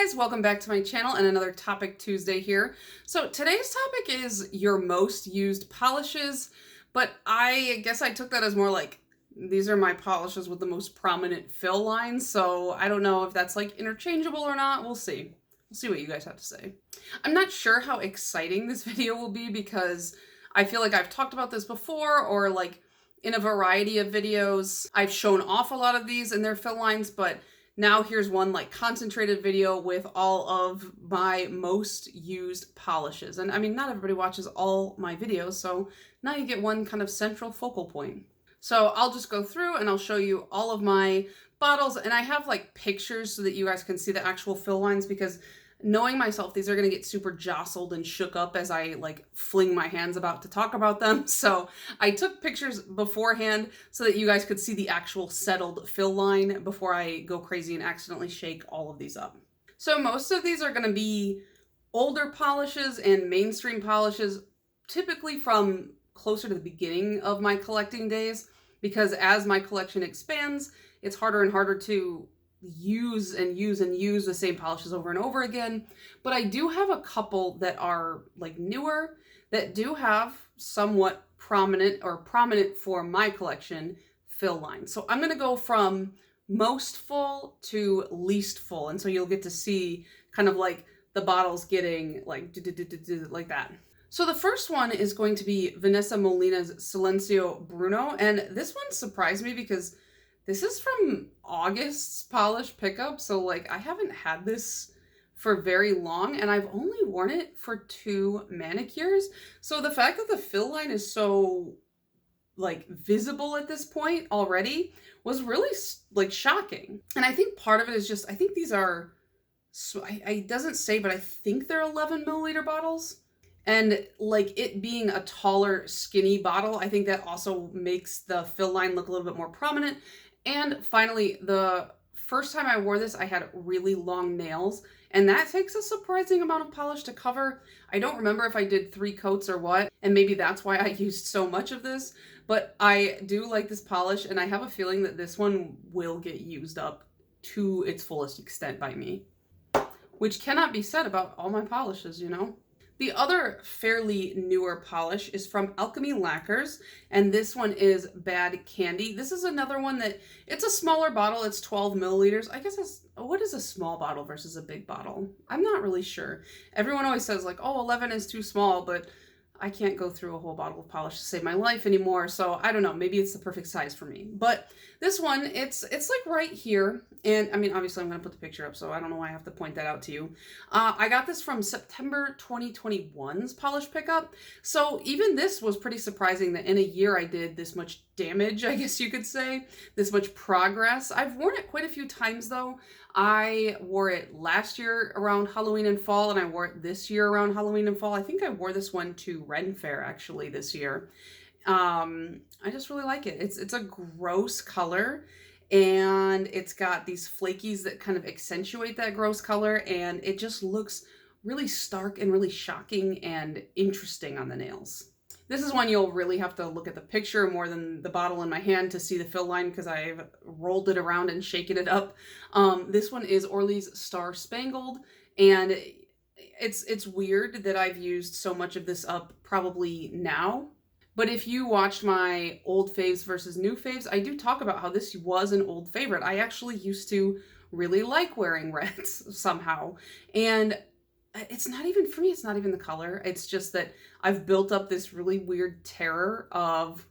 guys, welcome back to my channel and another Topic Tuesday here. So today's topic is your most used polishes, but I guess I took that as more like, these are my polishes with the most prominent fill lines, so I don't know if that's like interchangeable or not. We'll see. We'll see what you guys have to say. I'm not sure how exciting this video will be because I feel like I've talked about this before, or like in a variety of videos, I've shown off a lot of these and their fill lines, but now here's one like concentrated video with all of my most used polishes. And I mean, not everybody watches all my videos, so now you get one kind of central focal point. So I'll just go through and I'll show you all of my bottles, and I have like pictures so that you guys can see the actual fill lines, because knowing myself, these are going to get super jostled and shook up as I like fling my hands about to talk about them. So I took pictures beforehand so that you guys could see the actual settled fill line before I go crazy and accidentally shake all of these up. So most of these are going to be older polishes and mainstream polishes, typically from closer to the beginning of my collecting days, because as my collection expands, it's harder and harder to use the same polishes over and over again. But I do have a couple that are like newer that do have somewhat prominent for my collection fill lines. So I'm going to go from most full to least full, and so you'll get to see kind of like the bottles getting like like that. So the first one is going to be Vanessa Molina's Silencio Bruno, and this one surprised me because this is from August's polish pickup, so like I haven't had this for very long, and I've only worn it for 2 manicures. So the fact that the fill line is so like visible at this point already was really like shocking. And I think part of it is just, I think these are, it doesn't say, but I think they're 11 milliliter bottles. And like it being a taller, skinny bottle, I think that also makes the fill line look a little bit more prominent. And finally, the first time I wore this, I had really long nails, and that takes a surprising amount of polish to cover. I don't remember if I did 3 coats or what, and maybe that's why I used so much of this, but I do like this polish, and I have a feeling that this one will get used up to its fullest extent by me, which cannot be said about all my polishes, you know? The other fairly newer polish is from Alchemy Lacquers, and this one is Bad Candy. This is another one that, it's a smaller bottle, it's 12 milliliters. I guess what is a small bottle versus a big bottle? I'm not really sure. Everyone always says like, oh, 11 is too small, but I can't go through a whole bottle of polish to save my life anymore, so I don't know, maybe it's the perfect size for me. But this one, it's like right here, and I mean, obviously I'm going to put the picture up, so I don't know why I have to point that out to you. I got this from September 2021's polish pickup, so even this was pretty surprising that in a year I did this much damage, I guess you could say, this much progress. I've worn it quite a few times though. I wore it last year around Halloween and fall, and I wore it this year around Halloween and fall. I think I wore this one to Ren Fair actually this year. I just really like it. It's a gross color, and it's got these flakies that kind of accentuate that gross color, and it just looks really stark and really shocking and interesting on the nails. This is one you'll really have to look at the picture more than the bottle in my hand to see the fill line, because I've rolled it around and shaken it up. This one is Orly's Star Spangled, and it's weird that I've used so much of this up probably now. But if you watched my old faves versus new faves, I do talk about how this was an old favorite. I actually used to really like wearing reds somehow. And it's not even, for me, it's not even the color. It's just that I've built up this really weird terror of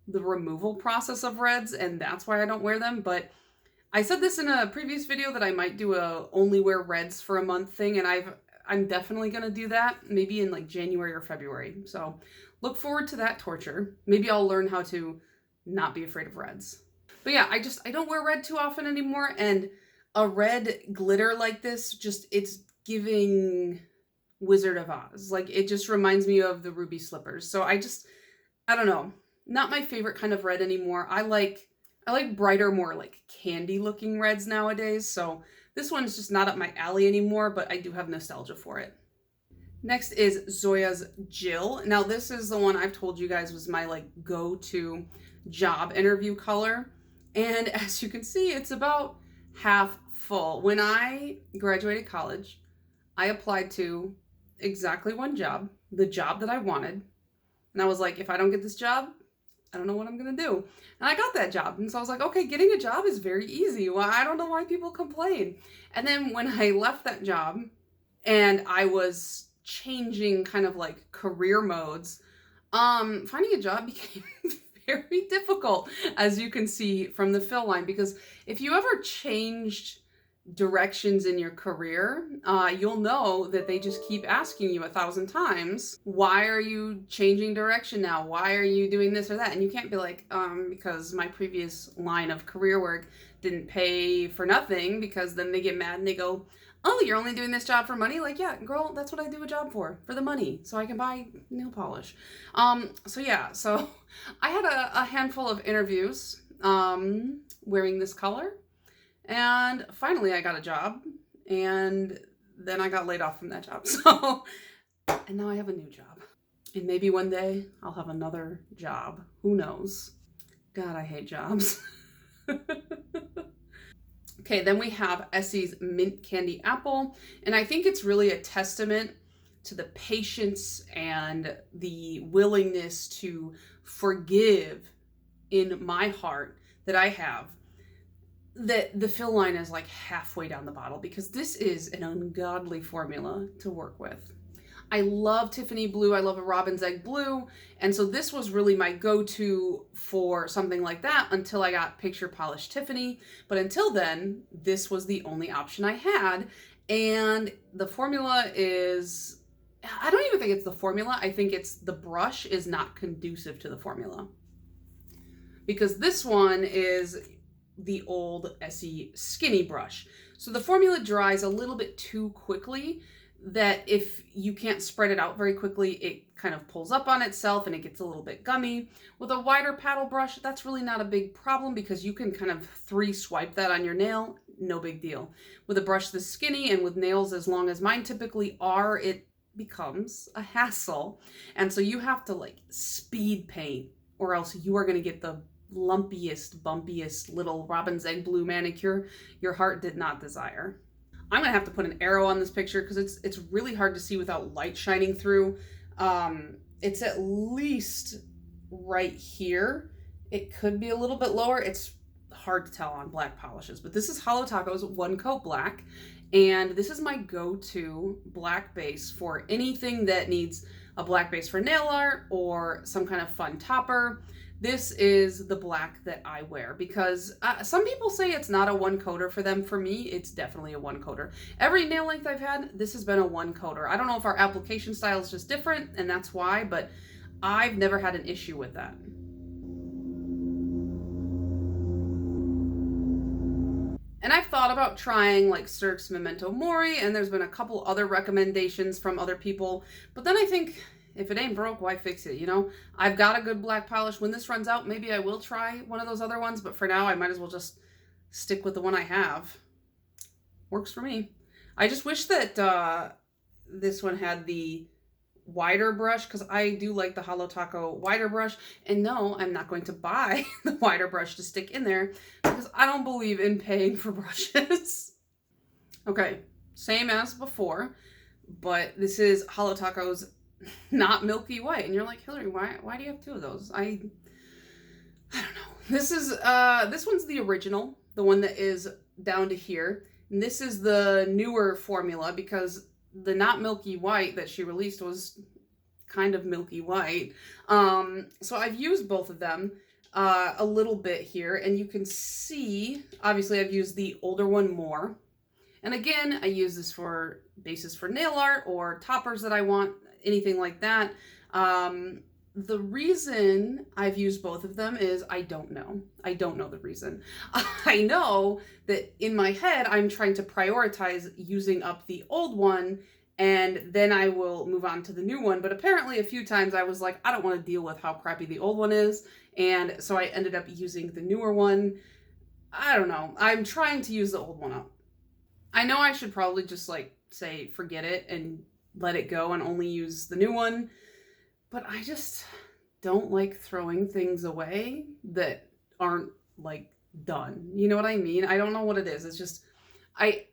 the removal process of reds, and that's why I don't wear them. But I said this in a previous video that I might do a only wear reds for a month thing, and I'm definitely going to do that, maybe in like January or February. So look forward to that torture. Maybe I'll learn how to not be afraid of reds. But yeah, I don't wear red too often anymore, and a red glitter like this, it's giving Wizard of Oz. Like, it just reminds me of the ruby slippers. So I don't know, not my favorite kind of red anymore. I like brighter, more like candy looking reds nowadays. So this one's just not up my alley anymore, but I do have nostalgia for it. Next is Zoya's Jill. Now this is the one I've told you guys was my like go-to job interview color. And as you can see, it's about half thankful. When I graduated college, I applied to exactly one job, the job that I wanted. And I was like, if I don't get this job, I don't know what I'm going to do. And I got that job. And so I was like, okay, getting a job is very easy. Well, I don't know why people complain. And then when I left that job and I was changing kind of like career modes, finding a job became very difficult, as you can see from the fill line, because if you ever changed directions in your career, you'll know that they just keep asking you 1,000 times, why are you changing direction now? Why are you doing this or that? And you can't be like, because my previous line of career work didn't pay for nothing, because then they get mad and they go, oh, you're only doing this job for money? Like, yeah, girl, that's what I do a job for the money, so I can buy nail polish. So I had a handful of interviews wearing this color. And finally I got a job, and then I got laid off from that job. And now I have a new job. And maybe one day I'll have another job. Who knows? God, I hate jobs. Okay, then we have Essie's Mint Candy Apple. And I think it's really a testament to the patience and the willingness to forgive in my heart that I have, that the fill line is like halfway down the bottle, because this is an ungodly formula to work with. I love Tiffany blue. I love a robin's egg blue. And so this was really my go-to for something like that until I got Picture Polish Tiffany. But until then, this was the only option I had. And the formula is, I don't even think it's the formula. I think it's the brush is not conducive to the formula. Because this one is the old Essie skinny brush. So the formula dries a little bit too quickly, that if you can't spread it out very quickly, it kind of pulls up on itself and it gets a little bit gummy. With a wider paddle brush, that's really not a big problem, because you can kind of 3-swipe that on your nail, no big deal. With a brush this skinny and with nails as long as mine typically are, it becomes a hassle. And so you have to like speed paint, or else you are going to get the lumpiest, bumpiest little robin's egg blue manicure your heart did not desire. I'm gonna have to put an arrow on this picture because it's really hard to see without light shining through. It's at least right here. It could be a little bit lower. It's hard to tell on black polishes, but this is Holo Taco's One Coat Black, and this is my go-to black base for anything that needs a black base for nail art or some kind of fun topper. This is the black that I wear, because some people say it's not a one coater for them. For me, it's definitely a one coater. Every nail length I've had, this has been a one coater. I don't know if our application style is just different and that's why, but I've never had an issue with that. And I've thought about trying like Cirque's Memento Mori, and there's been a couple other recommendations from other people, but then I think, if it ain't broke, why fix it, you know? I've got a good black polish. When this runs out, maybe I will try one of those other ones, but for now, I might as well just stick with the one I have. Works for me. I just wish that this one had the wider brush, because I do like the Holo Taco wider brush. And no, I'm not going to buy the wider brush to stick in there, because I don't believe in paying for brushes. Okay, same as before, but this is Holo Taco's Not Milky White. And you're like, Hillary, why do you have two of those? I don't know. This is this one's the original, the one that is down to here. And this is the newer formula, because the Not Milky White that she released was kind of milky white. So I've used both of them a little bit here, and you can see, obviously I've used the older one more. And again, I use this for bases for nail art or toppers that I want, anything like that. The reason I've used both of them is I don't know. I don't know the reason. I know that in my head, I'm trying to prioritize using up the old one, and then I will move on to the new one. But apparently a few times I was like, I don't want to deal with how crappy the old one is. And so I ended up using the newer one. I don't know. I'm trying to use the old one up. I know I should probably just like say, forget it and let it go and only use the new one. But I just don't like throwing things away that aren't like done. You know what I mean? I don't know what it is. It's just, I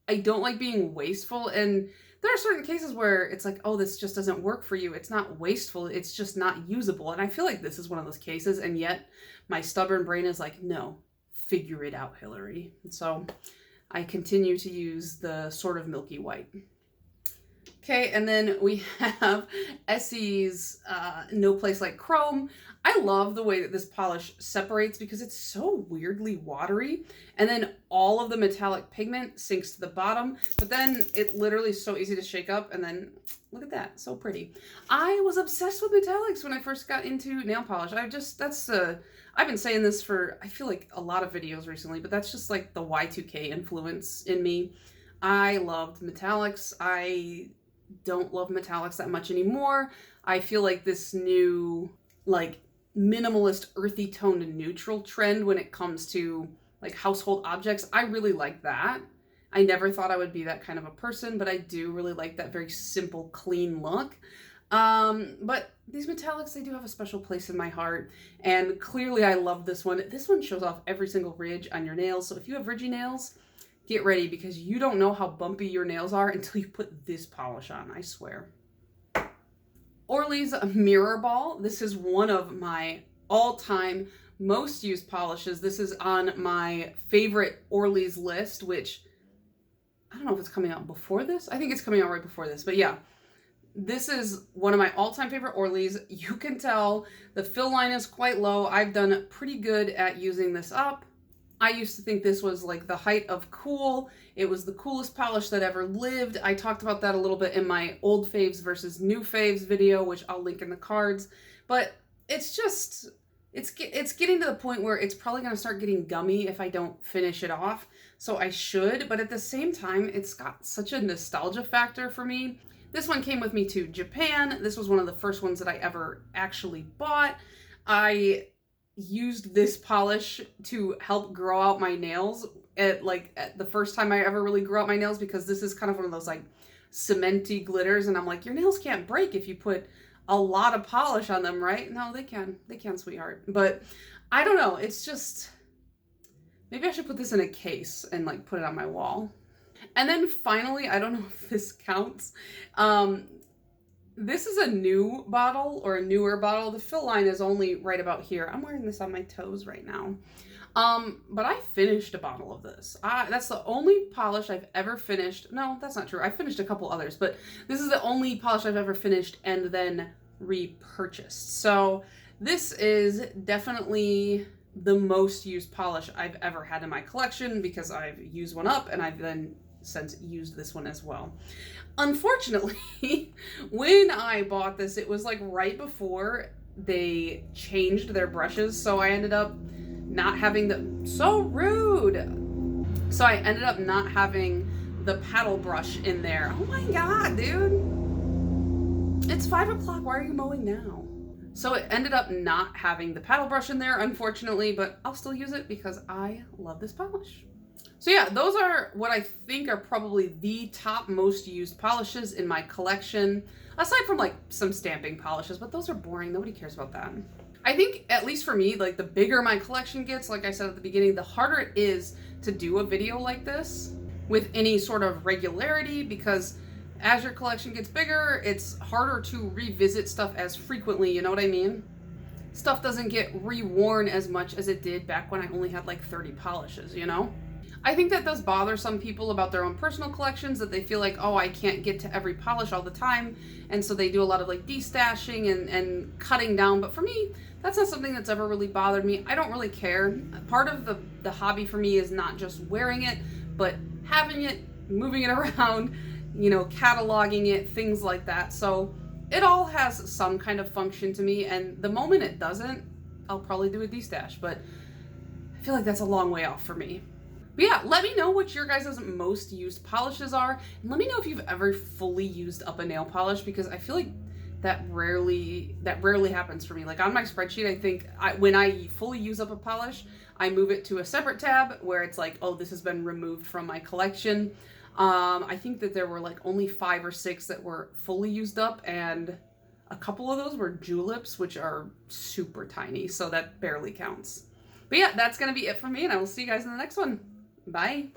I don't like being wasteful, and there are certain cases where it's like, oh, this just doesn't work for you. It's not wasteful, it's just not usable. And I feel like this is one of those cases, and yet my stubborn brain is like, no, figure it out, Hillary. And so I continue to use the sort of milky white. Okay, and then we have Essie's No Place Like Chrome. I love the way that this polish separates because it's so weirdly watery, and then all of the metallic pigment sinks to the bottom, but then it literally is so easy to shake up, and then look at that, so pretty. I was obsessed with metallics when I first got into nail polish. I've been saying this for, I feel like, a lot of videos recently, but that's just like the Y2K influence in me. I loved metallics. I don't love metallics that much anymore. I feel like this new, like, minimalist earthy toned neutral trend when it comes to like household objects, I really like that. I never thought I would be that kind of a person, but I do really like that very simple, clean look. But these metallics, they do have a special place in my heart, and clearly I love this one. This one shows off every single ridge on your nails, so if you have ridgy nails, get ready, because you don't know how bumpy your nails are until you put this polish on, I swear. Orly's Mirrorball. This is one of my all-time most used polishes. This is on my favorite Orly's list, which I don't know if it's coming out before this. I think it's coming out right before this, but yeah. This is one of my all-time favorite Orly's. You can tell the fill line is quite low. I've done pretty good at using this up. I used to think this was like the height of cool. It was the coolest polish that ever lived. I talked about that a little bit in my old faves versus new faves video, which I'll link in the cards. But it's just, it's getting to the point where it's probably going to start getting gummy if I don't finish it off. So I should, but at the same time, it's got such a nostalgia factor for me. This one came with me to Japan. This was one of the first ones that I ever actually bought. I used this polish to help grow out my nails at the first time I ever really grew out my nails, because this is kind of one of those like cementy glitters, and I'm like, your nails can't break if you put a lot of polish on them, right? No, they can, sweetheart. But I don't know, it's just, maybe I should put this in a case and like put it on my wall. And then finally, I don't know if this counts, this is a new bottle, or a newer bottle. The fill line is only right about here. I'm wearing this on my toes right now. But I finished a bottle of this. That's the only polish I've ever finished. No, that's not true. I finished a couple others, but this is the only polish I've ever finished and then repurchased. So this is definitely the most used polish I've ever had in my collection, because I've used one up and I've then since used this one as well. Unfortunately, when I bought this, it was like right before they changed their brushes, so I ended up not having the, so rude. So I ended up not having the paddle brush in there. Oh my god, dude. It's 5 o'clock, why are you mowing now? So it ended up not having the paddle brush in there, unfortunately, but I'll still use it because I love this polish. So yeah, those are what I think are probably the top most used polishes in my collection, aside from like some stamping polishes, but those are boring. Nobody cares about that. I think, at least for me, like the bigger my collection gets, like I said at the beginning, the harder it is to do a video like this with any sort of regularity, because as your collection gets bigger, it's harder to revisit stuff as frequently, you know what I mean? Stuff doesn't get reworn as much as it did back when I only had like 30 polishes, you know? I think that does bother some people about their own personal collections, that they feel like, oh, I can't get to every polish all the time, and so they do a lot of like destashing and cutting down. But for me, that's not something that's ever really bothered me. I don't really care. Part of the hobby for me is not just wearing it, but having it, moving it around, you know, cataloging it, things like that. So it all has some kind of function to me, and the moment it doesn't, I'll probably do a destash, but I feel like that's a long way off for me. But yeah, let me know what your guys' most used polishes are, and let me know if you've ever fully used up a nail polish, because I feel like that rarely happens for me. Like on my spreadsheet, I think when I fully use up a polish, I move it to a separate tab where it's like, oh, this has been removed from my collection. I think that there were like only 5 or 6 that were fully used up, and a couple of those were juleps, which are super tiny, so that barely counts. But yeah, that's gonna be it for me, and I will see you guys in the next one. Bye.